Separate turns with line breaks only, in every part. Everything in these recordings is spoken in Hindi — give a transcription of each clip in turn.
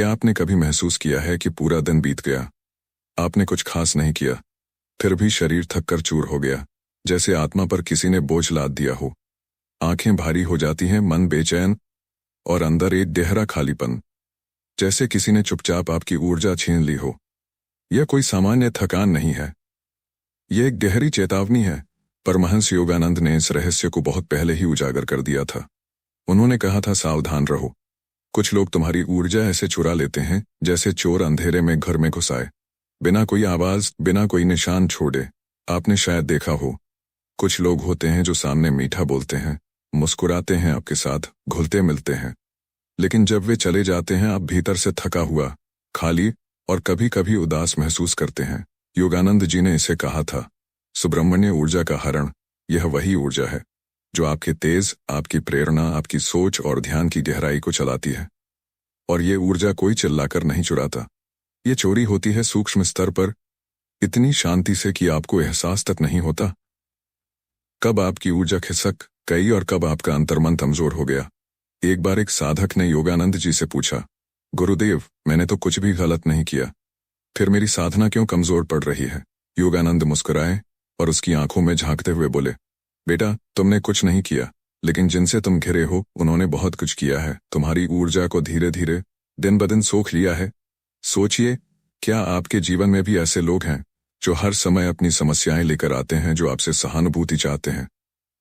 क्या आपने कभी महसूस किया है कि पूरा दिन बीत गया, आपने कुछ खास नहीं किया, फिर भी शरीर थक कर चूर हो गया, जैसे आत्मा पर किसी ने बोझ लाद दिया हो। आंखें भारी हो जाती हैं, मन बेचैन और अंदर एक गहरा खालीपन, जैसे किसी ने चुपचाप आपकी ऊर्जा छीन ली हो। यह कोई सामान्य थकान नहीं है, यह एक गहरी चेतावनी है। परमहंस योगानंद ने इस रहस्य को बहुत पहले ही उजागर कर दिया था। उन्होंने कहा था, सावधान रहो, कुछ लोग तुम्हारी ऊर्जा ऐसे चुरा लेते हैं जैसे चोर अंधेरे में घर में घुस आए, बिना कोई आवाज, बिना कोई निशान छोड़े। आपने शायद देखा हो, कुछ लोग होते हैं जो सामने मीठा बोलते हैं, मुस्कुराते हैं, आपके साथ घुलते मिलते हैं, लेकिन जब वे चले जाते हैं आप भीतर से थका हुआ, खाली और कभी कभी उदास महसूस करते हैं। योगानंद जी ने इसे कहा था सुब्रह्मण्य ऊर्जा का हरण। यह वही ऊर्जा है जो आपके तेज, आपकी प्रेरणा, आपकी सोच और ध्यान की गहराई को चलाती है। और ये ऊर्जा कोई चिल्लाकर नहीं चुराता, ये चोरी होती है सूक्ष्म स्तर पर, इतनी शांति से कि आपको एहसास तक नहीं होता कब आपकी ऊर्जा खिसक गई और कब आपका अंतर्मन कमजोर हो गया। एक बार एक साधक ने योगानंद जी से पूछा, गुरुदेव, मैंने तो कुछ भी गलत नहीं किया, फिर मेरी साधना क्यों कमजोर पड़ रही है? योगानंद मुस्कुराए और उसकी आंखों में झांकते हुए बोले, बेटा, तुमने कुछ नहीं किया, लेकिन जिनसे तुम घिरे हो उन्होंने बहुत कुछ किया है। तुम्हारी ऊर्जा को धीरे धीरे, दिन ब दिन सोख लिया है। सोचिए, क्या आपके जीवन में भी ऐसे लोग हैं जो हर समय अपनी समस्याएं लेकर आते हैं, जो आपसे सहानुभूति चाहते हैं,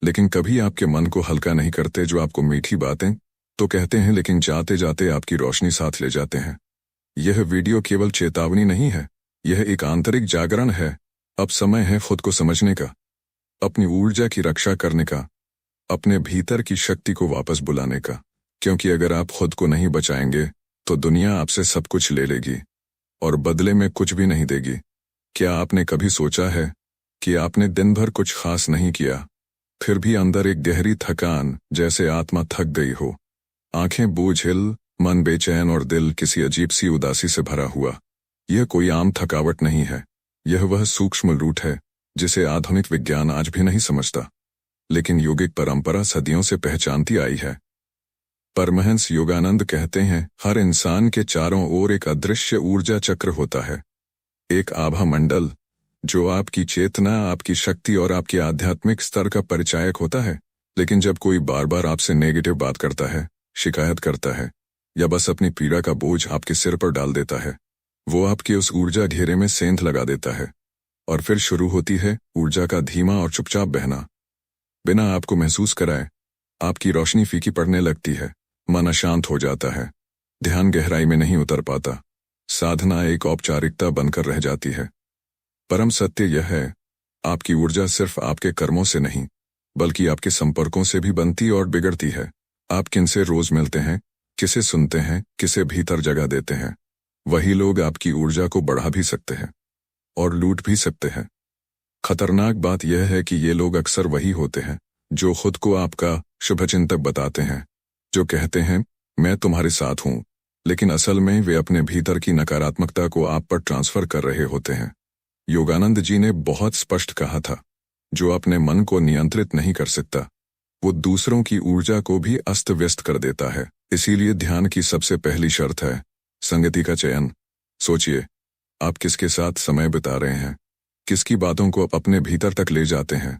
लेकिन कभी आपके मन को हल्का नहीं करते, जो आपको मीठी बातें तो कहते हैं लेकिन जाते जाते आपकी रोशनी साथ ले जाते हैं। यह वीडियो केवल चेतावनी नहीं है, यह एक आंतरिक जागरण है। अब समय है खुद को समझने का, अपनी ऊर्जा की रक्षा करने का, अपने भीतर की शक्ति को वापस बुलाने का। क्योंकि अगर आप खुद को नहीं बचाएंगे तो दुनिया आपसे सब कुछ ले लेगी और बदले में कुछ भी नहीं देगी। क्या आपने कभी सोचा है कि आपने दिन भर कुछ खास नहीं किया, फिर भी अंदर एक गहरी थकान, जैसे आत्मा थक गई हो, आंखें बोझिल, मन बेचैन और दिल किसी अजीब सी उदासी से भरा हुआ। यह कोई आम थकावट नहीं है, यह वह सूक्ष्म रूट है जिसे आधुनिक विज्ञान आज भी नहीं समझता, लेकिन योगिक परंपरा सदियों से पहचानती आई है। परमहंस योगानंद कहते हैं, हर इंसान के चारों ओर एक अदृश्य ऊर्जा चक्र होता है, एक आभा मंडल जो आपकी चेतना, आपकी शक्ति और आपके आध्यात्मिक स्तर का परिचायक होता है। लेकिन जब कोई बार बार आपसे नेगेटिव बात करता है, शिकायत करता है या बस अपनी पीड़ा का बोझ आपके सिर पर डाल देता है, वो आपके उस ऊर्जा घेरे में सेंध लगा देता है और फिर शुरू होती है ऊर्जा का धीमा और चुपचाप बहना। बिना आपको महसूस कराए आपकी रोशनी फीकी पड़ने लगती है, मन अशांत हो जाता है, ध्यान गहराई में नहीं उतर पाता, साधना एक औपचारिकता बनकर रह जाती है। परम सत्य यह है, आपकी ऊर्जा सिर्फ आपके कर्मों से नहीं बल्कि आपके संपर्कों से भी बनती और बिगड़ती है। आप किनसे रोज मिलते हैं, किसे सुनते हैं, किसे भीतर जगह देते हैं, वही लोग आपकी ऊर्जा को बढ़ा भी सकते हैं और लूट भी सकते हैं। खतरनाक बात यह है कि ये लोग अक्सर वही होते हैं जो खुद को आपका शुभचिंतक बताते हैं, जो कहते हैं मैं तुम्हारे साथ हूं, लेकिन असल में वे अपने भीतर की नकारात्मकता को आप पर ट्रांसफर कर रहे होते हैं। योगानंद जी ने बहुत स्पष्ट कहा था, जो अपने मन को नियंत्रित नहीं कर सकता वो दूसरों की ऊर्जा को भी अस्त व्यस्त कर देता है। इसीलिए ध्यान की सबसे पहली शर्त है संगति का चयन। सोचिए, आप किसके साथ समय बिता रहे हैं, किसकी बातों को अपने भीतर तक ले जाते हैं,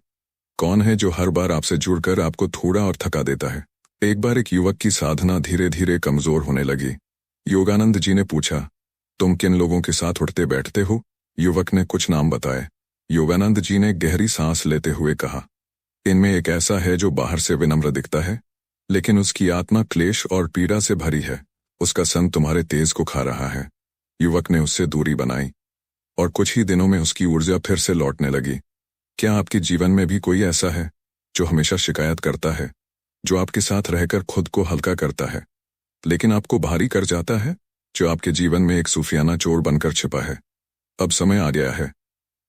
कौन है जो हर बार आपसे जुड़कर आपको थोड़ा और थका देता है। एक बार एक युवक की साधना धीरे धीरे कमजोर होने लगी। योगानंद जी ने पूछा, तुम किन लोगों के साथ उठते बैठते हो? युवक ने कुछ नाम बताए। योगानंद जी ने गहरी सांस लेते हुए कहा, इनमें एक ऐसा है जो बाहर से विनम्र दिखता है, लेकिन उसकी आत्मा क्लेश और पीड़ा से भरी है, उसका संग तुम्हारे तेज को खा रहा है। युवक ने उससे दूरी बनाई और कुछ ही दिनों में उसकी ऊर्जा फिर से लौटने लगी। क्या आपके जीवन में भी कोई ऐसा है जो हमेशा शिकायत करता है, जो आपके साथ रहकर खुद को हल्का करता है लेकिन आपको भारी कर जाता है, जो आपके जीवन में एक सूफियाना चोर बनकर छिपा है? अब समय आ गया है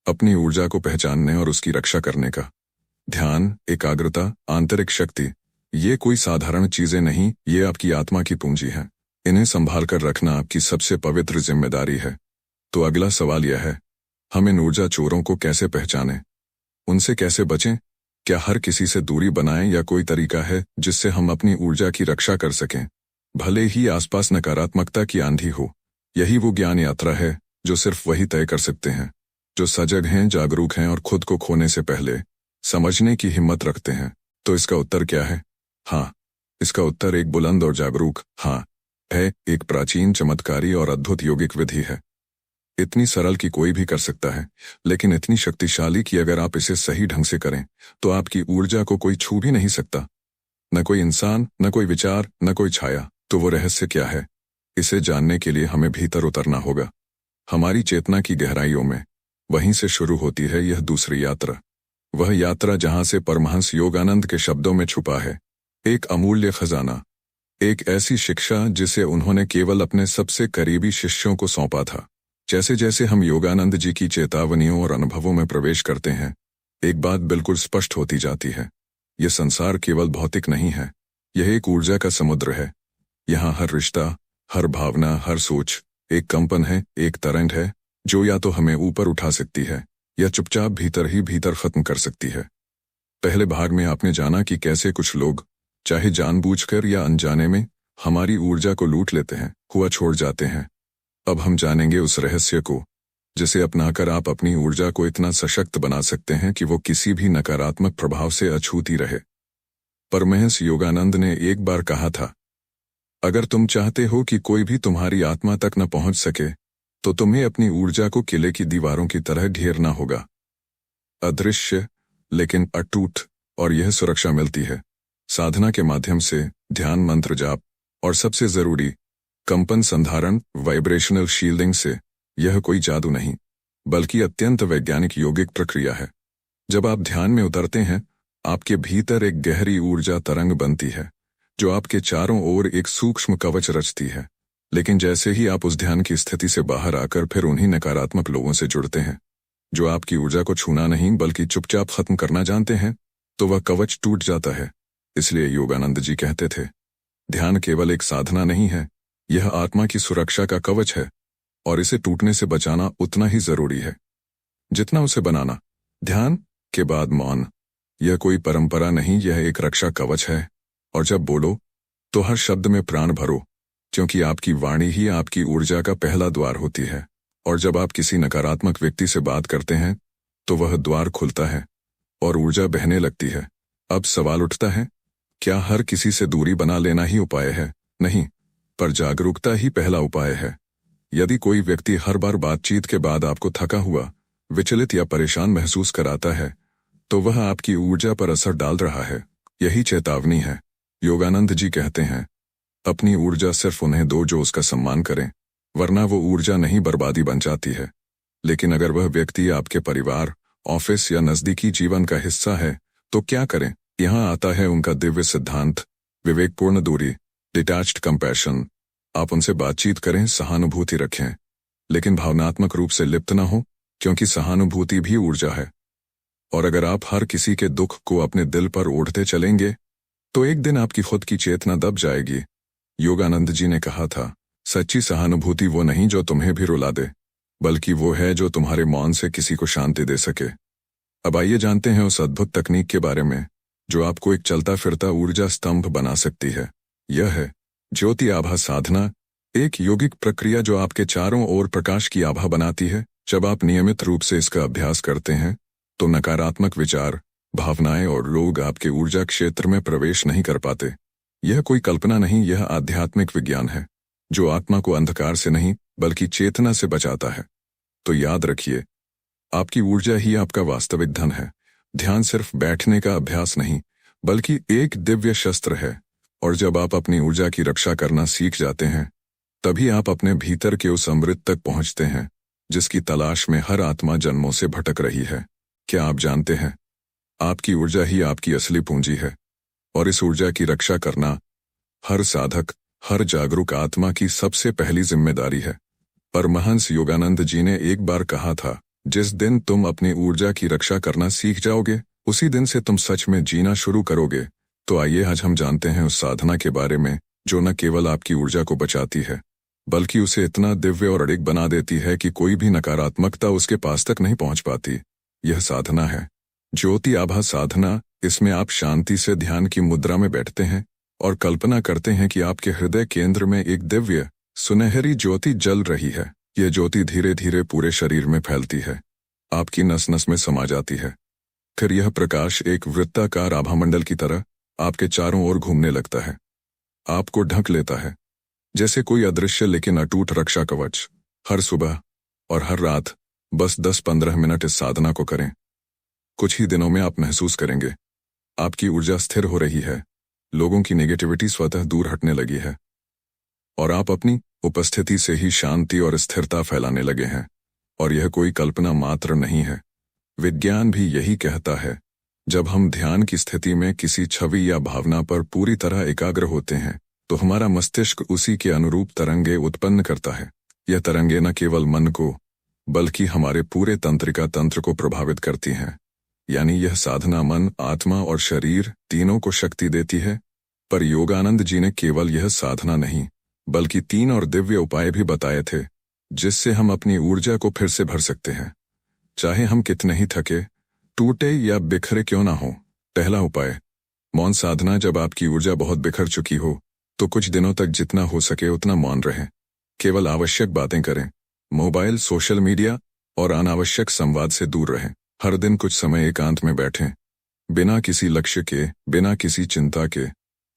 अपनी ऊर्जा को पहचानने और उसकी रक्षा करने का। ध्यान, एकाग्रता, आंतरिक शक्ति, ये कोई साधारण चीजें नहीं, ये आपकी आत्मा की पूंजी है। इन्हें संभाल कर रखना आपकी सबसे पवित्र जिम्मेदारी है। तो अगला सवाल यह है, हम इन ऊर्जा चोरों को कैसे पहचानें, उनसे कैसे बचें? क्या हर किसी से दूरी बनाएं या कोई तरीका है जिससे हम अपनी ऊर्जा की रक्षा कर सकें? भले ही आसपास नकारात्मकता की आंधी हो। यही वो ज्ञान यात्रा है जो सिर्फ वही तय कर सकते हैं जो सजग हैं, जागरूक हैं और खुद को खोने से पहले समझने की हिम्मत रखते हैं। तो इसका उत्तर क्या है? हाँ, इसका उत्तर एक बुलंद और जागरूक हाँ है। एक प्राचीन, चमत्कारी और अद्भुत योगिक विधि है। इतनी सरल कि कोई भी कर सकता है, लेकिन इतनी शक्तिशाली कि अगर आप इसे सही ढंग से करें तो आपकी ऊर्जा को कोई छू भी नहीं सकता। न कोई इंसान, न कोई विचार, न कोई छाया। तो वो रहस्य क्या है? इसे जानने के लिए हमें भीतर उतरना होगा, हमारी चेतना की गहराइयों में। वहीं से शुरू होती है यह दूसरी यात्रा, वह यात्रा जहां से परमहंस योगानंद के शब्दों में छुपा है एक अमूल्य खजाना, एक ऐसी शिक्षा जिसे उन्होंने केवल अपने सबसे करीबी शिष्यों को सौंपा था। जैसे जैसे हम योगानंद जी की चेतावनियों और अनुभवों में प्रवेश करते हैं, एक बात बिल्कुल स्पष्ट होती जाती है। यह संसार केवल भौतिक नहीं है, यह एक ऊर्जा का समुद्र है। यहाँ हर रिश्ता, हर भावना, हर सोच एक कंपन है, एक तरंग है जो या तो हमें ऊपर उठा सकती है या चुपचाप भीतर ही भीतर खत्म कर सकती है। पहले भाग में आपने जाना कि कैसे कुछ लोग, चाहे जानबूझकर या अनजाने में, हमारी ऊर्जा को लूट लेते हैं, हुआ छोड़ जाते हैं। अब हम जानेंगे उस रहस्य को जिसे अपनाकर आप अपनी ऊर्जा को इतना सशक्त बना सकते हैं कि वो किसी भी नकारात्मक प्रभाव से अछूती रहे। परमहंस योगानंद ने एक बार कहा था, अगर तुम चाहते हो कि कोई भी तुम्हारी आत्मा तक न पहुंच सके तो तुम्हें अपनी ऊर्जा को किले की दीवारों की तरह घेरना होगा। अदृश्य लेकिन अटूट, और यह सुरक्षा मिलती है साधना के माध्यम से, ध्यान, मंत्र जाप और सबसे जरूरी कंपन संधारण, वाइब्रेशनल शील्डिंग से। यह कोई जादू नहीं, बल्कि अत्यंत वैज्ञानिक योगिक प्रक्रिया है। जब आप ध्यान में उतरते हैं, आपके भीतर एक गहरी ऊर्जा तरंग बनती है जो आपके चारों ओर एक सूक्ष्म कवच रचती है। लेकिन जैसे ही आप उस ध्यान की स्थिति से बाहर आकर फिर उन्हीं नकारात्मक लोगों से जुड़ते हैं जो आपकी ऊर्जा को छूना नहीं बल्कि चुपचाप खत्म करना जानते हैं, तो वह कवच टूट जाता है। इसलिए योगानंद जी कहते थे, ध्यान केवल एक साधना नहीं है, यह आत्मा की सुरक्षा का कवच है और इसे टूटने से बचाना उतना ही जरूरी है जितना उसे बनाना। ध्यान के बाद मौन, यह कोई परंपरा नहीं, यह एक रक्षा कवच है। और जब बोलो तो हर शब्द में प्राण भरो, क्योंकि आपकी वाणी ही आपकी ऊर्जा का पहला द्वार होती है। और जब आप किसी नकारात्मक व्यक्ति से बात करते हैं तो वह द्वार खुलता है और ऊर्जा बहने लगती है। अब सवाल उठता है, क्या हर किसी से दूरी बना लेना ही उपाय है? नहीं, पर जागरूकता ही पहला उपाय है। यदि कोई व्यक्ति हर बार बातचीत के बाद आपको थका हुआ, विचलित या परेशान महसूस कराता है, तो वह आपकी ऊर्जा पर असर डाल रहा है। यही चेतावनी है। योगानंद जी कहते हैं, अपनी ऊर्जा सिर्फ उन्हें दो जो उसका सम्मान करें, वरना वो ऊर्जा नहीं बर्बादी बन जाती है। लेकिन अगर वह व्यक्ति आपके परिवार, ऑफिस या नजदीकी जीवन का हिस्सा है तो क्या करें? यहाँ आता है उनका दिव्य सिद्धांत, विवेकपूर्ण दूरी, डिटैच्ड कंपैशन। आप उनसे बातचीत करें, सहानुभूति रखें, लेकिन भावनात्मक रूप से लिप्त न हो, क्योंकि सहानुभूति भी ऊर्जा है। और अगर आप हर किसी के दुख को अपने दिल पर ओढ़ते चलेंगे तो एक दिन आपकी खुद की चेतना दब जाएगी। योगानंद जी ने कहा था, सच्ची सहानुभूति वो नहीं जो तुम्हें भी रुला दे, बल्कि वो है जो तुम्हारे मौन से किसी को शांति दे सके। अब आइए जानते हैं उस अद्भुत तकनीक के बारे में जो आपको एक चलता फिरता ऊर्जा स्तंभ बना सकती है। यह है ज्योति आभा साधना, एक योगिक प्रक्रिया जो आपके चारों ओर प्रकाश की आभा बनाती है। जब आप नियमित रूप से इसका अभ्यास करते हैं तो नकारात्मक विचार, भावनाएं और लोग आपके ऊर्जा क्षेत्र में प्रवेश नहीं कर पाते। यह कोई कल्पना नहीं, यह आध्यात्मिक विज्ञान है जो आत्मा को अंधकार से नहीं बल्कि चेतना से बचाता है। तो याद रखिए, आपकी ऊर्जा ही आपका वास्तविक धन है। ध्यान सिर्फ बैठने का अभ्यास नहीं बल्कि एक दिव्य शस्त्र है। और जब आप अपनी ऊर्जा की रक्षा करना सीख जाते हैं, तभी आप अपने भीतर के उस अमृत तक पहुंचते हैं जिसकी तलाश में हर आत्मा जन्मों से भटक रही है। क्या आप जानते हैं, आपकी ऊर्जा ही आपकी असली पूंजी है और इस ऊर्जा की रक्षा करना हर साधक, हर जागरूक आत्मा की सबसे पहली जिम्मेदारी है। परमहंस योगानंद जी ने एक बार कहा था, जिस दिन तुम अपनी ऊर्जा की रक्षा करना सीख जाओगे, उसी दिन से तुम सच में जीना शुरू करोगे। तो आइए आज हम जानते हैं उस साधना के बारे में जो न केवल आपकी ऊर्जा को बचाती है बल्कि उसे इतना दिव्य और अडिग बना देती है कि कोई भी नकारात्मकता उसके पास तक नहीं पहुंच पाती। यह साधना है ज्योति आभा साधना। इसमें आप शांति से ध्यान की मुद्रा में बैठते हैं और कल्पना करते हैं कि आपके हृदय केंद्र में एक दिव्य सुनहरी ज्योति जल रही है। यह ज्योति धीरे धीरे पूरे शरीर में फैलती है, आपकी नस नस में समा जाती है। फिर यह प्रकाश एक वृत्ताकार आभामंडल की तरह आपके चारों ओर घूमने लगता है, आपको ढक लेता है, जैसे कोई अदृश्य लेकिन अटूट रक्षा कवच। हर सुबह और हर रात बस 10-15 मिनट इस साधना को करें। कुछ ही दिनों में आप महसूस करेंगे आपकी ऊर्जा स्थिर हो रही है, लोगों की नेगेटिविटी स्वतः दूर हटने लगी है और आप अपनी उपस्थिति से ही शांति और स्थिरता फैलाने लगे हैं। और यह कोई कल्पना मात्र नहीं है, विज्ञान भी यही कहता है। जब हम ध्यान की स्थिति में किसी छवि या भावना पर पूरी तरह एकाग्र होते हैं तो हमारा मस्तिष्क उसी के अनुरूप तरंगे उत्पन्न करता है। यह तरंगे न केवल मन को बल्कि हमारे पूरे तंत्रिका तंत्र को प्रभावित करती हैं। यानी यह साधना मन, आत्मा और शरीर तीनों को शक्ति देती है। पर योगानंद जी ने केवल यह साधना नहीं बल्कि 3 और दिव्य उपाय भी बताए थे जिससे हम अपनी ऊर्जा को फिर से भर सकते हैं, चाहे हम कितने ही थके, टूटे या बिखरे क्यों ना हो। पहला उपाय, मौन साधना। जब आपकी ऊर्जा बहुत बिखर चुकी हो तो कुछ दिनों तक जितना हो सके उतना मौन रहें। केवल आवश्यक बातें करें, मोबाइल, सोशल मीडिया और अनावश्यक संवाद से दूर रहें। हर दिन कुछ समय एकांत में बैठें, बिना किसी लक्ष्य के, बिना किसी चिंता के,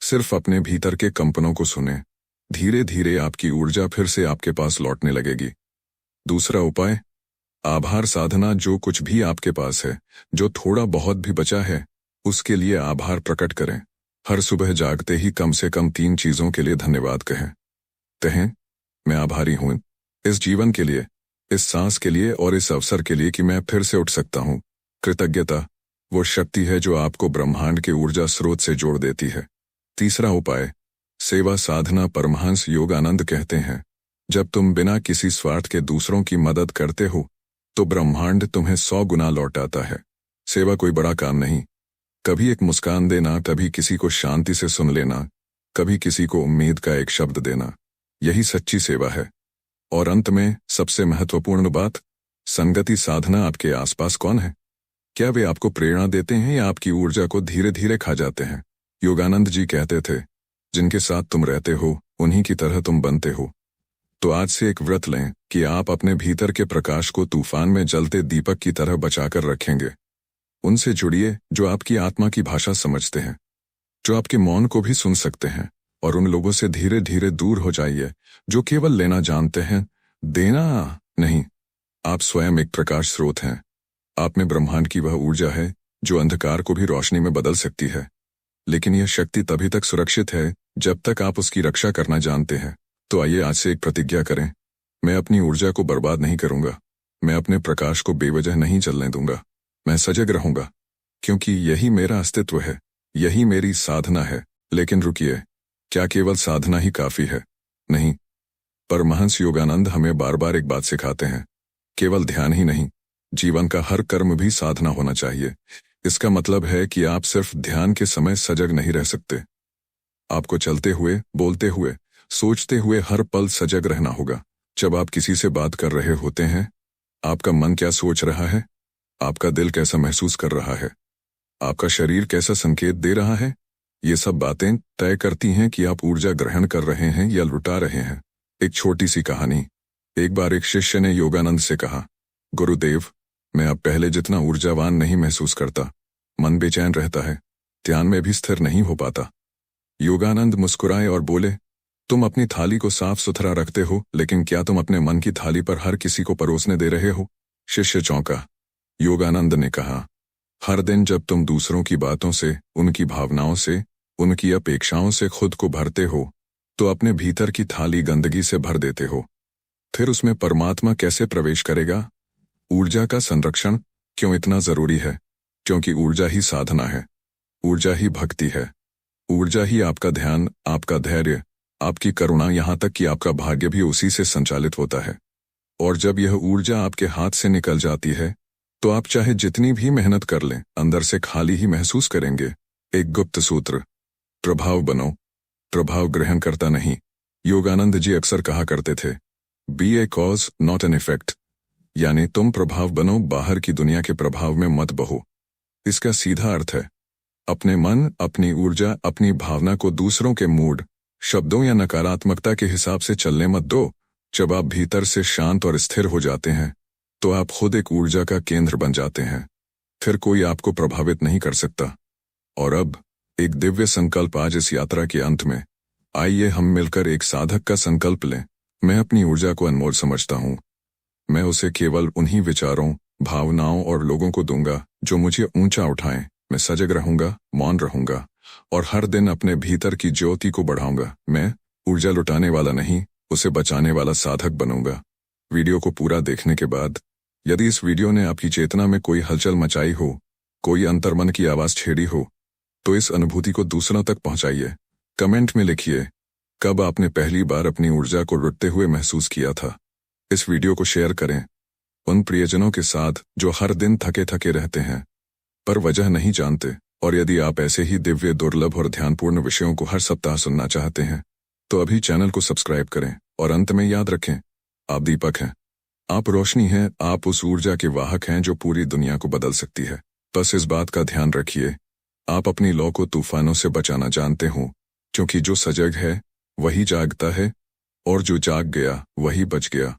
सिर्फ अपने भीतर के कंपनों को सुनें। धीरे धीरे आपकी ऊर्जा फिर से आपके पास लौटने लगेगी। दूसरा उपाय, आभार साधना। जो कुछ भी आपके पास है, जो थोड़ा बहुत भी बचा है, उसके लिए आभार प्रकट करें। हर सुबह जागते ही कम से कम 3 चीजों के लिए धन्यवाद कहें, मैं आभारी हूं इस जीवन के लिए, इस सांस के लिए और इस अवसर के लिए कि मैं फिर से उठ सकता हूं। कृतज्ञता वो शक्ति है जो आपको ब्रह्मांड के ऊर्जा स्रोत से जोड़ देती है। तीसरा उपाय, सेवा साधना। परमहंस योगानंद कहते हैं, जब तुम बिना किसी स्वार्थ के दूसरों की मदद करते हो तो ब्रह्मांड तुम्हें 100 गुना लौटाता है। सेवा कोई बड़ा काम नहीं, कभी एक मुस्कान देना, कभी किसी को शांति से सुन लेना, कभी किसी को उम्मीद का एक शब्द देना, यही सच्ची सेवा है। और अंत में सबसे महत्वपूर्ण बात, संगति साधना। आपके आसपास कौन है? क्या वे आपको प्रेरणा देते हैं या आपकी ऊर्जा को धीरे धीरे खा जाते हैं? योगानंद जी कहते थे, जिनके साथ तुम रहते हो उन्हीं की तरह तुम बनते हो। तो आज से एक व्रत लें कि आप अपने भीतर के प्रकाश को तूफान में जलते दीपक की तरह बचाकर रखेंगे। उनसे जुड़िए जो आपकी आत्मा की भाषा समझते हैं, जो आपके मौन को भी सुन सकते हैं, और उन लोगों से धीरे धीरे दूर हो जाइए जो केवल लेना जानते हैं, देना नहीं। आप स्वयं एक प्रकाश स्रोत हैं। आप में ब्रह्मांड की वह ऊर्जा है जो अंधकार को भी रोशनी में बदल सकती है। लेकिन यह शक्ति तभी तक सुरक्षित है जब तक आप उसकी रक्षा करना जानते हैं। तो आइए आज से एक प्रतिज्ञा करें, मैं अपनी ऊर्जा को बर्बाद नहीं करूंगा, मैं अपने प्रकाश को बेवजह नहीं जलने दूंगा, मैं सजग रहूंगा, क्योंकि यही मेरा अस्तित्व है, यही मेरी साधना है। लेकिन रुकिए, क्या केवल साधना ही काफी है? नहीं। परमहंस योगानंद हमें बार बार एक बात सिखाते हैं, केवल ध्यान ही नहीं, जीवन का हर कर्म भी साधना होना चाहिए। इसका मतलब है कि आप सिर्फ ध्यान के समय सजग नहीं रह सकते, आपको चलते हुए, बोलते हुए, सोचते हुए हर पल सजग रहना होगा। जब आप किसी से बात कर रहे होते हैं, आपका मन क्या सोच रहा है, आपका दिल कैसा महसूस कर रहा है, आपका शरीर कैसा संकेत दे रहा है, ये सब बातें तय करती हैं कि आप ऊर्जा ग्रहण कर रहे हैं या लुटा रहे हैं। एक छोटी सी कहानी। एक बार एक शिष्य ने योगानंद से कहा, गुरुदेव, मैं अब पहले जितना ऊर्जावान नहीं महसूस करता, मन बेचैन रहता है, ध्यान में भी स्थिर नहीं हो पाता। योगानंद मुस्कुराए और बोले, तुम अपनी थाली को साफ सुथरा रखते हो, लेकिन क्या तुम अपने मन की थाली पर हर किसी को परोसने दे रहे हो? शिष्य चौंका। योगानंद ने कहा, हर दिन जब तुम दूसरों की बातों से, उनकी भावनाओं से, उनकी अपेक्षाओं से खुद को भरते हो तो अपने भीतर की थाली गंदगी से भर देते हो। फिर उसमें परमात्मा कैसे प्रवेश करेगा? ऊर्जा का संरक्षण क्यों इतना जरूरी है? क्योंकि ऊर्जा ही साधना है, ऊर्जा ही भक्ति है, ऊर्जा ही आपका ध्यान, आपका धैर्य, आपकी करुणा, यहाँ तक कि आपका भाग्य भी उसी से संचालित होता है। और जब यह ऊर्जा आपके हाथ से निकल जाती है तो आप चाहे जितनी भी मेहनत कर लें, अंदर से खाली ही महसूस करेंगे। एक गुप्त सूत्र, प्रभाव बनो, प्रभाव ग्रहण करता नहीं। योगानंद जी अक्सर कहा करते थे, be a cause not an effect, यानी तुम प्रभाव बनो, बाहर की दुनिया के प्रभाव में मत बहो। इसका सीधा अर्थ है, अपने मन, अपनी ऊर्जा, अपनी भावना को दूसरों के मूड, शब्दों या नकारात्मकता के हिसाब से चलने मत दो। जब आप भीतर से शांत और स्थिर हो जाते हैं तो आप खुद एक ऊर्जा का केंद्र बन जाते हैं। फिर कोई आपको प्रभावित नहीं कर सकता। और अब एक दिव्य संकल्प आज इस यात्रा के अंत में। आइए हम मिलकर एक साधक का संकल्प लें। मैं अपनी ऊर्जा को अनमोल समझता हूँ। मैं उसे केवल उन्हीं विचारों, भावनाओं और लोगों को दूंगा जो मुझे ऊंचा उठाएं। मैं सजग रहूंगा, मौन रहूंगा और हर दिन अपने भीतर की ज्योति को बढ़ाऊंगा। मैं ऊर्जा लुटाने वाला नहीं, उसे बचाने वाला साधक बनूंगा। वीडियो को पूरा देखने के बाद यदि इस वीडियो ने आपकी चेतना में कोई हलचल मचाई हो, कोई अंतर्मन की आवाज छेड़ी हो, तो इस अनुभूति को दूसरों तक पहुंचाइए। कमेंट में लिखिए कब आपने पहली बार अपनी ऊर्जा को लुटते हुए महसूस किया था। इस वीडियो को शेयर करें उन प्रियजनों के साथ जो हर दिन थके थके रहते हैं पर वजह नहीं जानते। और यदि आप ऐसे ही दिव्य, दुर्लभ और ध्यानपूर्ण विषयों को हर सप्ताह सुनना चाहते हैं तो अभी चैनल को सब्सक्राइब करें। और अंत में याद रखें, आप दीपक हैं, आप रोशनी हैं, आप उस ऊर्जा के वाहक हैं जो पूरी दुनिया को बदल सकती है। बस इस बात का ध्यान रखिए, आप अपनी लौ को तूफानों से बचाना जानते हो, क्योंकि जो सजग है वही जागता है और जो जाग गया वही बच गया।